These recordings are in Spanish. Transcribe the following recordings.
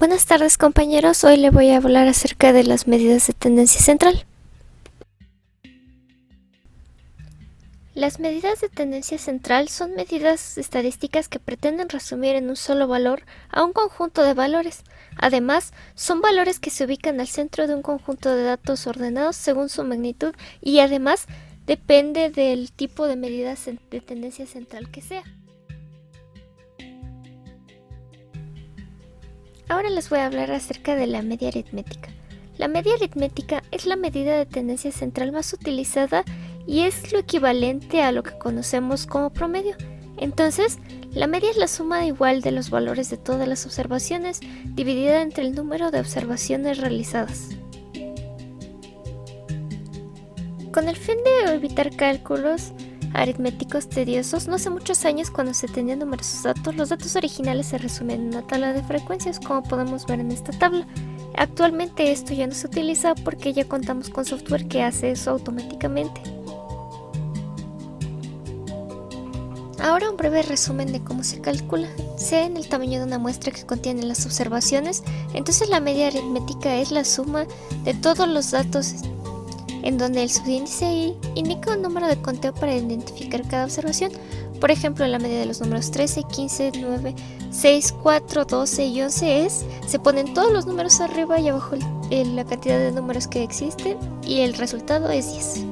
Buenas tardes, compañeros. Hoy le voy a hablar acerca de las medidas de tendencia central. Las medidas de tendencia central son medidas estadísticas que pretenden resumir en un solo valor a un conjunto de valores. Además, son valores que se ubican al centro de un conjunto de datos ordenados según su magnitud y además depende del tipo de medida de tendencia central que sea. Ahora les voy a hablar acerca de la media aritmética. La media aritmética es la medida de tendencia central más utilizada y es lo equivalente a lo que conocemos como promedio. Entonces, la media es la suma igual de los valores de todas las observaciones dividida entre el número de observaciones realizadas. Con el fin de evitar cálculos aritméticos tediosos, no hace muchos años, cuando se tenían numerosos datos, los datos originales se resumían en una tabla de frecuencias, como podemos ver en esta tabla. Actualmente esto ya no se utiliza porque ya contamos con software que hace eso automáticamente. Ahora un breve resumen de cómo se calcula. Sea en el tamaño de una muestra que contiene las observaciones, entonces la media aritmética es la suma de todos los datos, en donde el subíndice i indica un número de conteo para identificar cada observación. Por ejemplo, la media de los números 13, 15, 9, 6, 4, 12 y 11 se ponen todos los números arriba y abajo la cantidad de números que existen y el resultado es 10.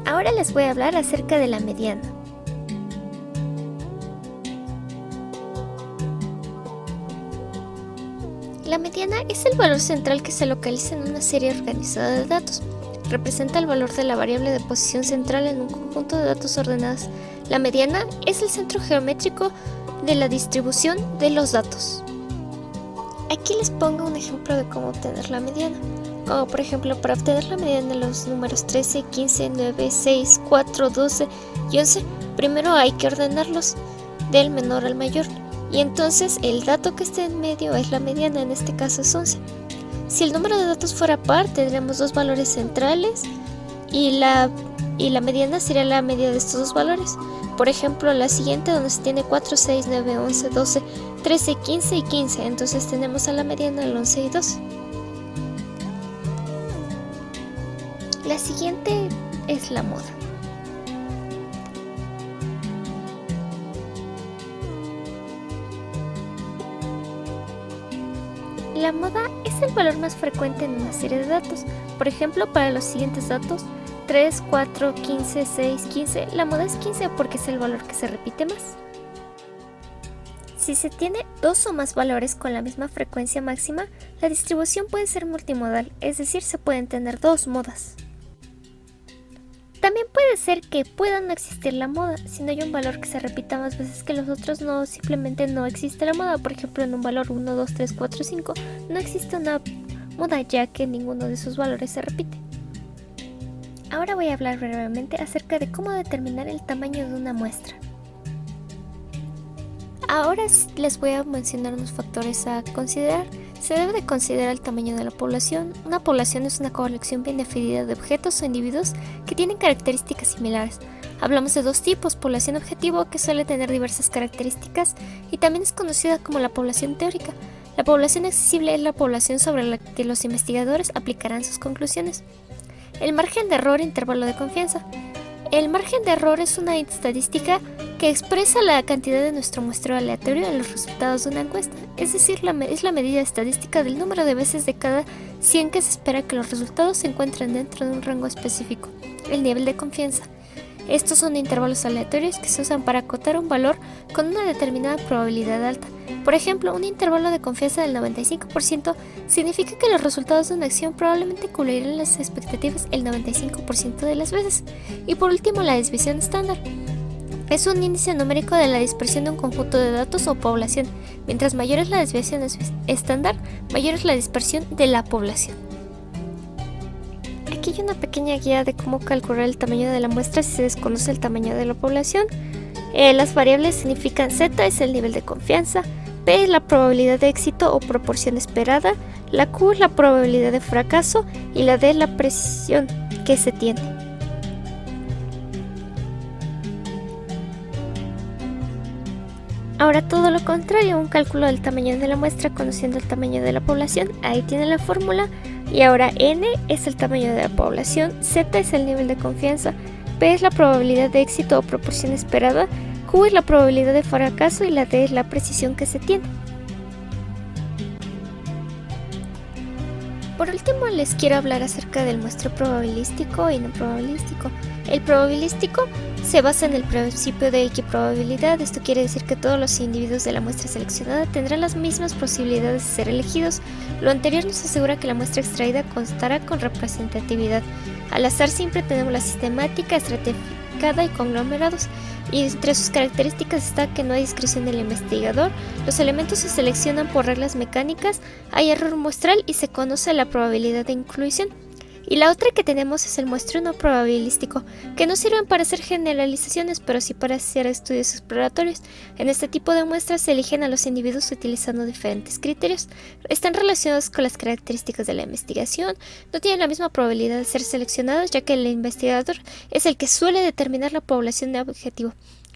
Ahora les voy a hablar acerca de la mediana. La mediana es el valor central que se localiza en una serie organizada de datos. Representa el valor de la variable de posición central en un conjunto de datos ordenados. La mediana es el centro geométrico de la distribución de los datos. Aquí les pongo un ejemplo de cómo obtener la mediana. Como por ejemplo, para obtener la mediana de los números 13, 15, 9, 6, 4, 12 y 11, primero hay que ordenarlos del menor al mayor. Y entonces el dato que esté en medio es la mediana, en este caso es 11. Si el número de datos fuera par, tendríamos dos valores centrales y la mediana sería la media de estos dos valores. Por ejemplo, la siguiente, donde se tiene 4, 6, 9, 11, 12, 13, 15 y 15, entonces tenemos a la mediana el 11 y 2. La siguiente es la moda. La moda es el valor más frecuente en una serie de datos. Por ejemplo, para los siguientes datos, 3, 4, 15, 6, 15, la moda es 15 porque es el valor que se repite más. Si se tiene dos o más valores con la misma frecuencia máxima, la distribución puede ser multimodal, es decir, se pueden tener dos modas. También puede ser que pueda no existir la moda, si no hay un valor que se repita más veces que los otros, simplemente no existe la moda. Por ejemplo, en un valor 1, 2, 3, 4, 5 no existe una moda, ya que ninguno de sus valores se repite. Ahora voy a hablar brevemente acerca de cómo determinar el tamaño de una muestra. Ahora les voy a mencionar unos factores a considerar. Se debe de considerar el tamaño de la población. Una población es una colección bien definida de objetos o individuos que tienen características similares. Hablamos de dos tipos: población objetivo, que suele tener diversas características, y también es conocida como la población teórica. La población accesible es la población sobre la que los investigadores aplicarán sus conclusiones. El margen de error, intervalo de confianza. El margen de error es una estadística que expresa la cantidad de nuestro muestreo aleatorio de los resultados de una encuesta, es decir, es la medida estadística del número de veces de cada 100 que se espera que los resultados se encuentren dentro de un rango específico. El nivel de confianza. Estos son intervalos aleatorios que se usan para acotar un valor con una determinada probabilidad alta. Por ejemplo, un intervalo de confianza del 95% significa que los resultados de una acción probablemente cubrirán las expectativas el 95% de las veces. Y por último, la desviación estándar. Es un índice numérico de la dispersión de un conjunto de datos o población. Mientras mayor es la desviación estándar, mayor es la dispersión de la población. Aquí hay una pequeña guía de cómo calcular el tamaño de la muestra si se desconoce el tamaño de la población. Las variables significan: Z es el nivel de confianza, P es la probabilidad de éxito o proporción esperada, la Q es la probabilidad de fracaso y la D es la precisión que se tiene. Ahora todo lo contrario, un cálculo del tamaño de la muestra conociendo el tamaño de la población, ahí tiene la fórmula. Y ahora n es el tamaño de la población, z es el nivel de confianza, p es la probabilidad de éxito o proporción esperada, q es la probabilidad de fracaso y la d es la precisión que se tiene. Por último, les quiero hablar acerca del muestreo probabilístico y no probabilístico. El probabilístico se basa en el principio de equiprobabilidad. Esto quiere decir que todos los individuos de la muestra seleccionada tendrán las mismas posibilidades de ser elegidos. Lo anterior nos asegura que la muestra extraída constará con representatividad. Al azar siempre tenemos la sistemática, estratificada y conglomerados, y entre sus características está que no hay discreción del investigador, los elementos se seleccionan por reglas mecánicas, hay error muestral y se conoce la probabilidad de inclusión. Y la otra que tenemos es el muestreo no probabilístico, que no sirven para hacer generalizaciones, pero sí para hacer estudios exploratorios. En este tipo de muestras se eligen a los individuos utilizando diferentes criterios. Están relacionados con las características de la investigación, no tienen la misma probabilidad de ser seleccionados, ya que el investigador es el que suele determinar la población de objetivo.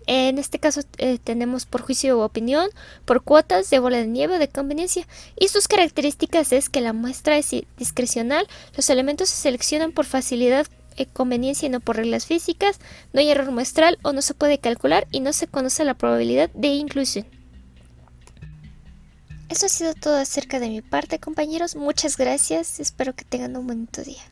En este caso tenemos por juicio u opinión, por cuotas, de bola de nieve o de conveniencia. Y sus características es que la muestra es discrecional, los elementos se seleccionan por facilidad, conveniencia y no por reglas físicas, no hay error muestral o no se puede calcular y no se conoce la probabilidad de inclusión. Eso ha sido todo acerca de mi parte, compañeros. Muchas gracias, espero que tengan un bonito día.